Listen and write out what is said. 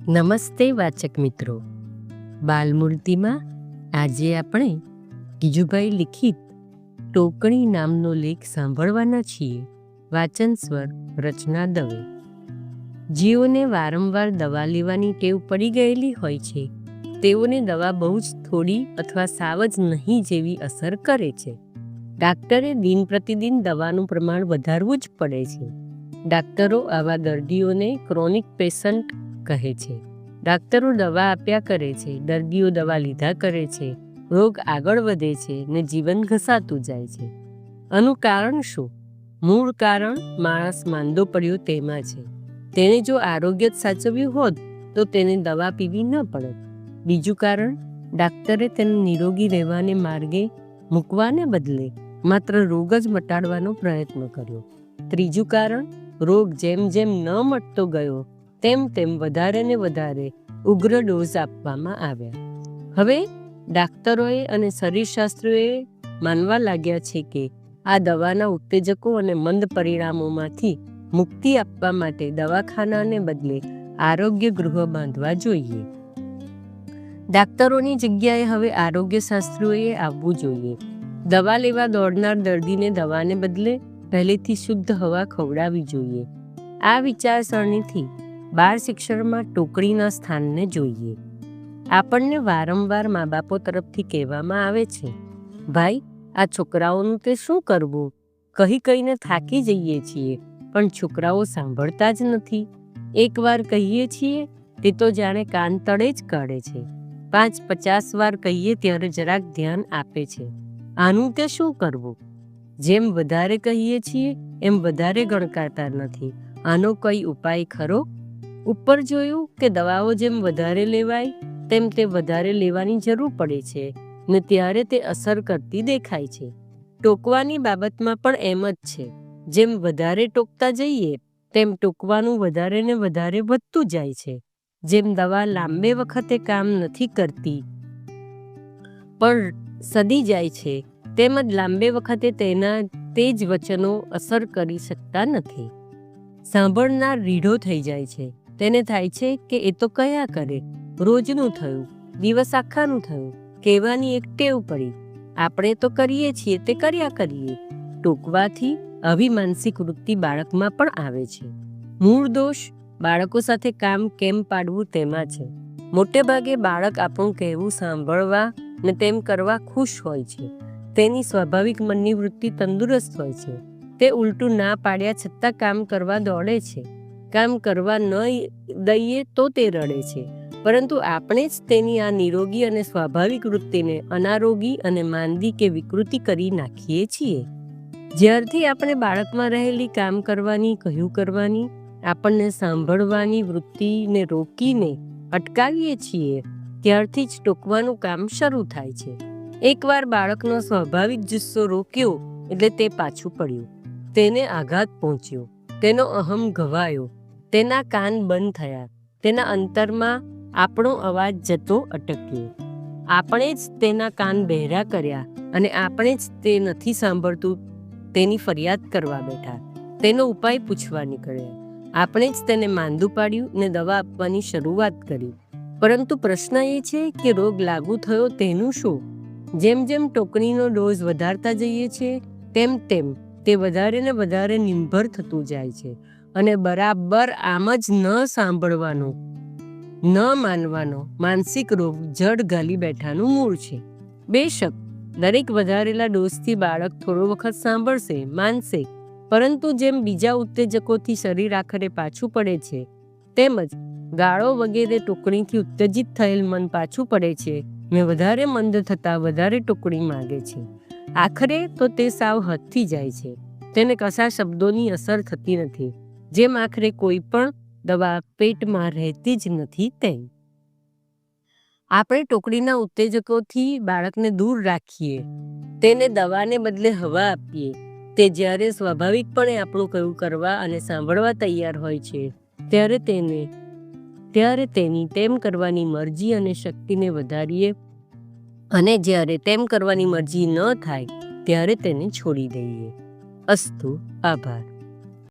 નમસ્તે વાચક મિત્રો. બાલમૂર્તિમાં આજે આપણે ગીજુભાઈ લિખિત ટોકણી નામનો લેખ સાંભળવાના છીએ. વાચન સ્વર રચના દવે. જેઓને વારંવાર દવા લેવાની ટેવ પડી ગયેલી હોય છે તેઓને દવા બહુ જ થોડી અથવા સાવ જ નહીં જેવી અસર કરે છે. ડાક્ટરે દિન પ્રતિદિન દવાનું પ્રમાણ વધારવું જ પડે છે. ડાક્ટરો આવા દર્દીઓને ક્રોનિક પેશન્ટ કહે છે. ડાક્ટરો દવા આપ્યા કરે છે, દર્દીઓ દવા લીધા કરે છે, રોગ આગળ વધે છે ને જીવન ઘસાતું જાય છે. આનું કારણ શું? મૂળ કારણ માણસ માંદો પડ્યો તેમાં છે. તેણે જો આરોગ્ય જ સાચવ્યું હોત તો તેને દવા પીવી ન પડત. બીજું કારણ, ડાક્ટરે તેને નિરોગી રહેવાને માર્ગે મૂકવાને બદલે માત્ર રોગ જ મટાડવાનો પ્રયત્ન કર્યો. ત્રીજું કારણ, રોગ જેમ જેમ ન મટતો ગયો તેમ તેમ વધારે ને વધારે ઉગ્ર ડોઝ આપવામાં આવ્યા. હવે ડાક્ટરોએ અને શરીરશાસ્ત્રીઓએ માનવા લાગ્યા છે કે આ દવાના ઉત્તેજકો અને મંદ પરિણામોમાંથી મુક્તિ આપવા માટે દવાખાનાને બદલે આરોગ્ય ગૃહ બાંધવા જોઈએ. ડાક્ટરોની જગ્યાએ હવે આરોગ્યશાસ્ત્રીઓએ આવવું જોઈએ. દવા લેવા દોડનાર દર્દીને દવાને બદલે પહેલેથી શુદ્ધ હવા ખવડાવવી જોઈએ. આ વિચારસરણીથી બાળ શિક્ષણમાં ટોકણીના સ્થાનને જોઈએ. આપણને વારંવાર મા બાપો તરફથી કહેવામાં આવે છે, ભાઈ આ છોકરાઓનું તે શું કરવું? કહી કહીને થાકી જઈએ છીએ, પણ છોકરાઓ સાંભળતા જ નથી. એકવાર કહીએ છીએ તે તો જાણે કાન તળે જ કાઢે છે. 5-50 વાર કહીએ ત્યારે જરાક ધ્યાન આપે છે. આનું તે શું કરવું? જેમ વધારે કહીએ છીએ એમ વધારે ગણકારતા નથી. આનો કઈ ઉપાય ખરો? ઉપર જોયું કે દવાઓ જેમ વધારે લેવાય તેમ તે વધારે લેવાની જરૂર પડે છે ને ત્યારે તે અસર કરતી દેખાય છે. ટોકવાની બાબતમાં પણ એમ જ છે. જેમ વધારે ટોકતા જઈએ તેમ ટોકવાનું વધારે ને વધારે વધતું જાય છે. જેમ દવા લાંબે વખતે કામ નથી કરતી પણ સડી જાય છે, તેમ જ લાંબે વખતે તેના તે જ વચનો અસર કરી શકતા નથી. સાંભળનાર રીઢો થઈ જાય છે. તેને થાય છે કે એ તો કયા કરે, રોજનું થયું, દિવસ આખાનું થયું, કહેવાની એક ટેવ પડી, આપણે તો કરીએ છીએ તે કર્યા કરીએ. ટોકવાથી આવી માનસિક વૃત્તિ બાળકમાં પણ આવે છે. મૂળ દોષ બાળકો સાથે કામ કેમ પાડવું તેમાં છે. મોટે ભાગે બાળક આપણું કહેવું સાંભળવા ને તેમ કરવા ખુશ હોય છે. તેની સ્વાભાવિક મનની વૃત્તિ તંદુરસ્ત હોય છે. તે ઉલટું ના પાડ્યા છતાં કામ કરવા દોડે છે. કામ કરવા ન દઈએ તો તે રડે છે. પરંતુ આપણે જ તેની આ નિરોગી અને સ્વાભાવિક વૃત્તિને અનારોગી અને માંદી કે વિકૃતિ કરી નાખીએ છીએ. જ્યારથી આપણે બાળકમાં રહેલી કામ કરવાની, કહ્યું કરવાની, આપણને સાંભળવાની વૃત્તિને રોકીને અટકાવીએ છીએ ત્યારથી જ ટોકવાનું કામ શરૂ થાય છે. એકવાર બાળકનો સ્વાભાવિક જુસ્સો રોક્યો એટલે તે પાછું પડ્યું. તેને આઘાત પહોંચ્યો, તેનો અહમ ઘવાયો, તેના કાન બંધ થયા, તેના અંતરમાં આપણો અવાજ જતો અટક્યો. આપણે જ તેના કાન બહેરા કર્યા અને આપણે જ તે નથી સાંભળતું તેની ફરિયાદ કરવા બેઠા, તેનો ઉપાય પૂછવા નીકળ્યા. આપણે જ તેને માંદું પાડ્યું ને દવા આપવાની શરૂઆત કરી. પરંતુ પ્રશ્ન એ છે કે રોગ લાગુ થયો તેનું શું? જેમ જેમ ટોકણીનો ડોઝ વધારતા જઈએ છીએ તેમ તેમ તે વધારે ને વધારે નિર્ભર થતું જાય છે. અને બરાબર આમ જ ન સાંભળવાનો, ન માનવાનો માનસિક રોગ જડ ઘાલી બેઠાનું મૂળ છે. બેશક દરેક વધારેલા ડોઝથી બાળક થોડો વખત સાંભળશે, માનશે, પરંતુ જેમ બીજા ઉત્તેજકોથી શરીર આખરે પાછું પડે છે તેમજ ગાળો વગેરે ટોકણીથી ઉત્તેજિત થયેલ મન પાછું પડે છે ને વધારે મંદ થતાં વધારે ટોકણી માગે છે. આખરે તો તે સાવ હદથી જાય છે. તેને કશા શબ્દોની અસર થતી નથી. જેમ આખરે કોઈ પણ દવા પેટમાં રહેતી જ નથી તેમ. આપણે ટોકણીના ઉત્તેજકોથી બાળકને દૂર રાખીએ, તેને દવાને બદલે હવા આપીએ. તે જ્યારે સ્વાભાવિકપણે આપણું કહેવું કરવા અને સાંભળવા તૈયાર હોય છે ત્યારે તેની તેમ કરવાની મરજી અને શક્તિને વધારીએ અને જ્યારે તેમ કરવાની મરજી ન થાય ત્યારે તેને છોડી દઈએ. અસ્તુ. આભાર.